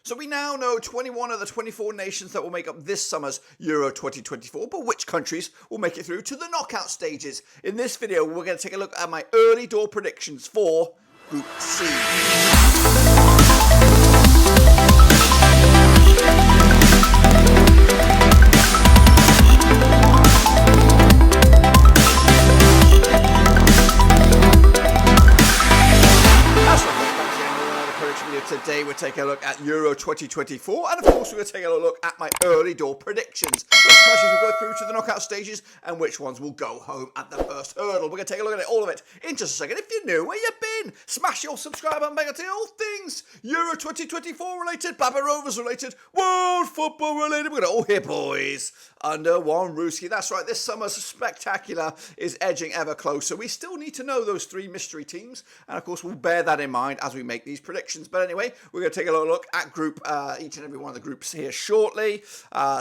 So we now know 21 of the 24 nations that will make up this summer's Euro 2024, but which countries will make it through to the knockout stages? In this video, we're going to take a look at my early door predictions for Group C. Today we're taking a look at Euro 2024, and of course we're going to take a look at my early door predictions. Which countries will go through to the knockout stages and which ones will go home at the first hurdle. We're going to take a look at all of it in just a second. If you're new, where you been? Smash your subscribe button, bang, all things Euro 2024 related, Baba Rovers related, world football related. We're going to all here, boys, under one Ruski. That's right, this summer's spectacular is edging ever closer. We still need to know those three mystery teams, and of course we'll bear that in mind as we make these predictions. But anyway, we're going to take a look at each and every one of the groups here shortly.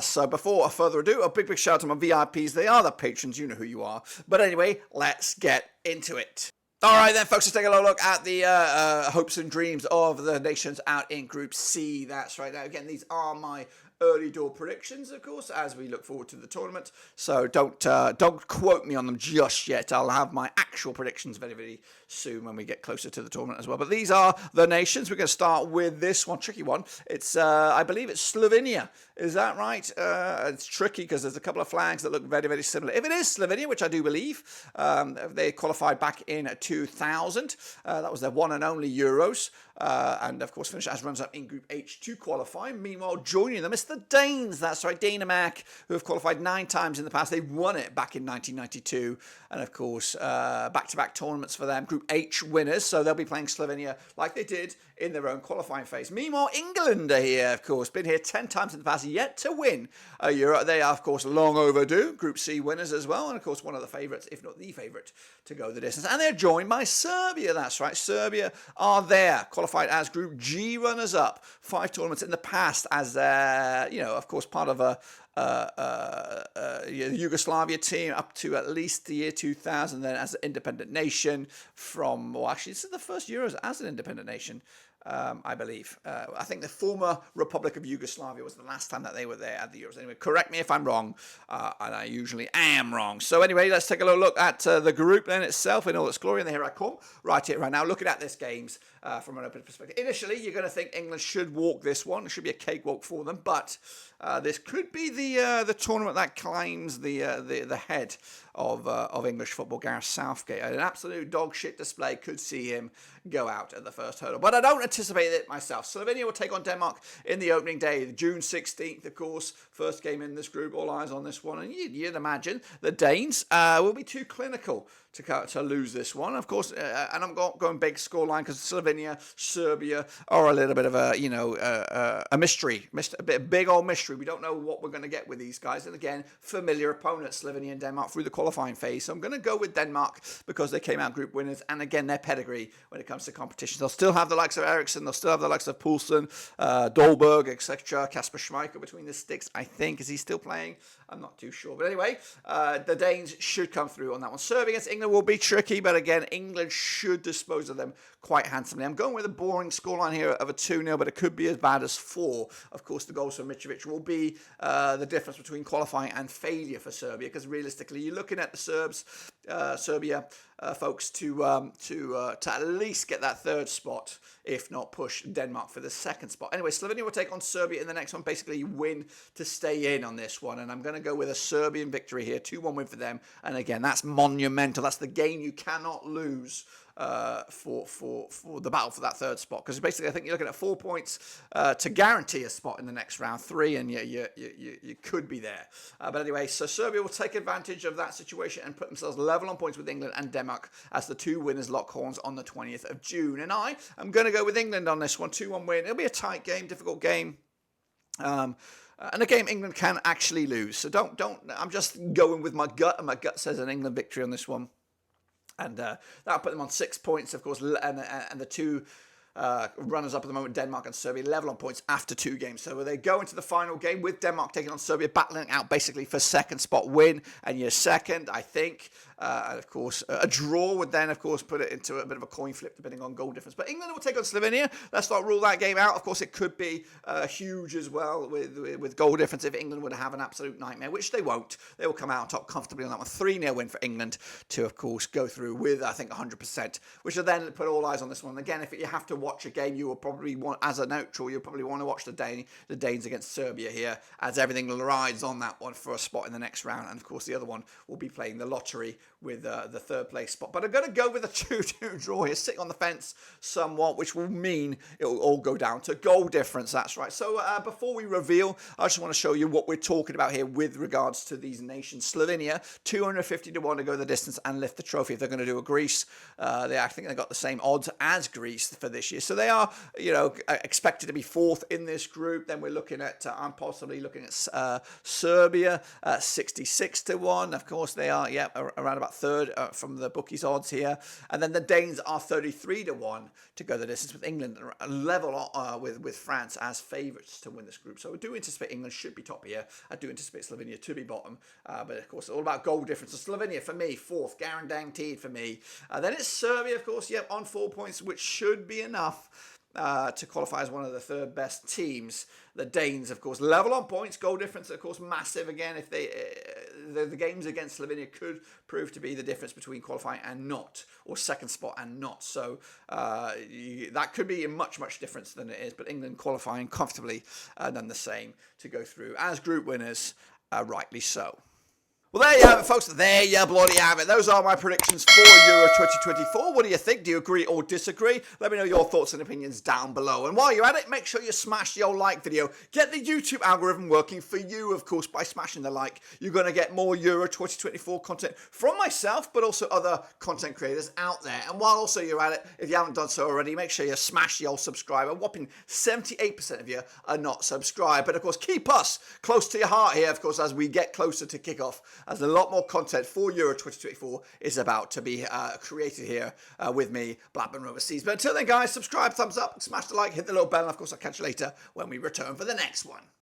So before further ado, a big shout out to my VIPs. They are the patrons, you know who you are. But anyway, let's get into it. All right then, folks, let's take a look at the hopes and dreams of the nations out in Group C. That's right. Now, again, these are my early door predictions, of course, as we look forward to the tournament. So don't quote me on them just yet. I'll have my actual predictions very, very soon when we get closer to the tournament as well. But these are the nations. We're going to start with this one, tricky one. It's I believe it's Slovenia. Is that right? It's tricky because there's a couple of flags that look very, very similar. If it is Slovenia, which I do believe, they qualified back in 2000. That was their one and only Euros. And of course, finished as runners-up in Group H to qualify. Meanwhile, joining them is the Danes. That's right, Denmark, who have qualified 9 times in the past. They won it back in 1992. And of course, back-to-back tournaments for them. Group H winners, so they'll be playing Slovenia like they did in their own qualifying phase. Meanwhile, England are here, of course. Been here 10 times in the past, yet to win a Euro. They are, of course, long overdue. Group C winners as well. And of course, one of the favourites, if not the favourite, to go the distance. And they're joined by Serbia. That's right, Serbia are there, qualified as Group G runners-up. 5 tournaments in the past as, of course, part of a Yugoslavia team up to at least the year 2000, then as an independent nation from, well, actually, this is the first Euros as an independent nation. I believe. I think the former Republic of Yugoslavia was the last time that they were there at the Euros. Anyway, correct me if I'm wrong, and I usually am wrong. So anyway, let's take a look at the group then itself in all its glory. And here I come, right here, right now, looking at this games from an open perspective. Initially, you're going to think England should walk this one. It should be a cakewalk for them, but this could be the tournament that climbs the head of English football. Gareth Southgate, an absolute dog shit display, could see him go out at the first hurdle. But I don't anticipate it myself. Slovenia will take on Denmark in the opening day, June 16th, of course. First game in this group, all eyes on this one. And you'd imagine the Danes will be too clinical to lose this one. Of course, and I'm going big scoreline because Slovenia, Serbia are a little bit of a mystery, a big old mystery. We don't know what we're going to get with these guys. And again, familiar opponents, Slovenia and Denmark through the qualifying phase. So I'm going to go with Denmark because they came out group winners. And again, their pedigree when it comes to competition. They'll still have the likes of Eriksson. They'll still have the likes of Poulsen, Dolberg, etc. Kasper Schmeichel between the sticks, I think. Is he still playing? I'm not too sure. But anyway, the Danes should come through on that one. Serbia against England will be tricky, but again, England should dispose of them quite handsomely. I'm going with a boring scoreline here of a 2-0, but it could be as bad as 4. Of course, the goals from Mitrovic will be the difference between qualifying and failure for Serbia, because realistically, you're looking at the Serbia folks to at least get that third spot, if not push Denmark for the second spot. Anyway, Slovenia will take on Serbia in the next one. Basically, win to stay in on this one, and I'm going to go with a Serbian victory here, 2-1 win for them. And again, that's monumental. That's the game you cannot lose for the battle for that third spot, because basically I think you're looking at 4 points to guarantee a spot in the next round, 3, and you could be there. But anyway, so Serbia will take advantage of that situation and put themselves level on points with England and Denmark as the 2 winners lock horns on the 20th of June. And I am going to go with England on this one, 2-1 win. It'll be a tight game, difficult game. And a game England can actually lose. So don't. I'm just going with my gut, and my gut says an England victory on this one. And that'll put them on 6 points, of course, and the 2 runners up at the moment, Denmark and Serbia, level on points after 2 games. So they go into the final game with Denmark taking on Serbia, battling out basically for second spot win, and you're second, I think. And of course, a draw would then, of course, put it into a bit of a coin flip depending on goal difference. But England will take on Slovenia. Let's not rule that game out. Of course, it could be huge as well with goal difference if England would have an absolute nightmare, which they won't. They will come out on top comfortably on that one. 3-0 win for England to, of course, go through with, I think, 100%, which will then put all eyes on this one. Again, if you have to watch a game, you will probably want, as a neutral, you'll probably want to watch the Danes against Serbia here, as everything rides on that one for a spot in the next round. And, of course, the other one will be playing the lottery with the third place spot. But I'm going to go with a 2-2 draw here, sitting on the fence somewhat, which will mean it will all go down to goal difference. That's right. So before we reveal, I just want to show you what we're talking about here with regards to these nations. Slovenia, 250 to 1 to go the distance and lift the trophy. If they're going to do a Greece, I think they got the same odds as Greece for this year. So they are, expected to be fourth in this group. Then we're looking at, I'm possibly looking at Serbia, 66 to 1. Of course, they are, around about third from the bookies odds here. And then the Danes are 33 to 1 to go the distance, with England level with France as favourites to win this group. So I do anticipate England should be top here. I do anticipate Slovenia to be bottom. But of course, it's all about goal difference. So Slovenia for me, fourth, guaranteed for me. Then it's Serbia, of course, on 4 points, which should be enough to qualify as one of the third best teams. The Danes, of course, level on points. Goal difference, of course, massive again. If they the games against Slovenia could prove to be the difference between qualifying and not, or second spot and not. So that could be a much difference than it is. But England qualifying comfortably, done the same to go through as group winners, rightly so. Well, there you have it, folks. There you bloody have it. Those are my predictions for Euro 2024. What do you think? Do you agree or disagree? Let me know your thoughts and opinions down below. And while you're at it, make sure you smash the old like video. Get the YouTube algorithm working for you, of course, by smashing the like. You're going to get more Euro 2024 content from myself, but also other content creators out there. And while also you're at it, if you haven't done so already, make sure you smash the old subscribe. A whopping 78% of you are not subscribed. But, of course, keep us close to your heart here, of course, as we get closer to kickoff, as a lot more content for Euro 2024 is about to be created here with me, Blackburn Overseas. But until then, guys, subscribe, thumbs up, smash the like, hit the little bell, and of course I'll catch you later when we return for the next one.